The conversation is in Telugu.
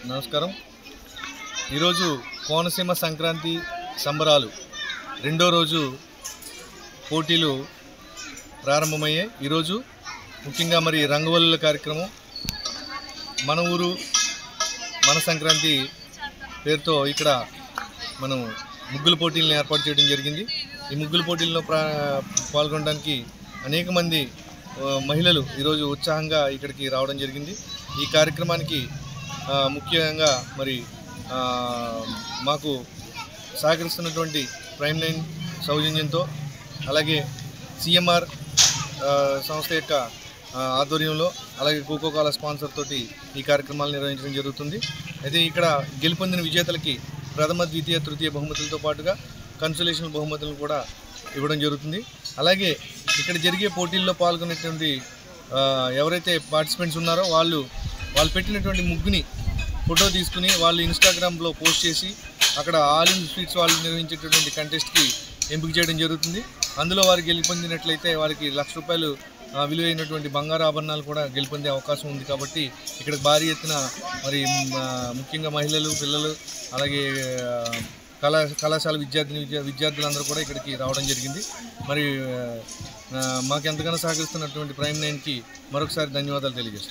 నమస్కారం. ఈరోజు కోనసీమ సంక్రాంతి సంబరాలు రెండో రోజు పోటీలు ప్రారంభమయ్యాయి. ఈరోజు ముఖ్యంగా మరి రంగవల్లుల కార్యక్రమం మన ఊరు మన సంక్రాంతి పేరుతో ఇక్కడ మనం ముగ్గుల పోటీలను ఏర్పాటు చేయడం జరిగింది. ఈ ముగ్గుల పోటీల్లో పాల్గొనడానికి అనేక మంది మహిళలు ఈరోజు ఉత్సాహంగా ఇక్కడికి రావడం జరిగింది. ఈ కార్యక్రమానికి ముఖ్యంగా మరి మాకు సహకరిస్తున్నటువంటి ప్రైమ్ 9 సౌజన్యంతో, అలాగే సిఎంఆర్ సంస్థ యొక్క ఆధ్వర్యంలో, అలాగే కోకోకోలా స్పాన్సర్ తోటి ఈ కార్యక్రమాలు నిర్వహించడం జరుగుతుంది. అయితే ఇక్కడ గెలుపొందిన విజేతలకి ప్రథమ, ద్వితీయ, తృతీయ బహుమతులతో పాటుగా కన్సోలేషన్ బహుమతులను కూడా ఇవ్వడం జరుగుతుంది. అలాగే ఇక్కడ జరిగే పోటీల్లో పాల్గొనేటువంటి ఎవరైతే పార్టిసిపెంట్స్ ఉన్నారో వాళ్ళు పెట్టినటువంటి ముగ్గుని ఫోటో తీసుకుని వాళ్ళు ఇన్స్టాగ్రామ్లో పోస్ట్ చేసి అక్కడ ఆల్ ఇన్ స్వీట్స్ వాళ్ళు నిర్వహించేటటువంటి కంటెస్ట్కి ఎంపిక చేయడం జరుగుతుంది. అందులో వారు గెలుపొందినట్లయితే వారికి ₹1,00,000 విలువైనటువంటి బంగారు ఆభరణాలు కూడా గెలుపొందే అవకాశం ఉంది. కాబట్టి ఇక్కడ భారీ ఎత్తున మరి ముఖ్యంగా మహిళలు, పిల్లలు, అలాగే కళాశాల విద్యార్థులందరూ కూడా ఇక్కడికి రావడం జరిగింది. మరి మాకు ఎంతగానో సహకరిస్తున్నటువంటి ప్రైమ్ 9కి మరొకసారి ధన్యవాదాలు తెలియజేస్తున్నాను.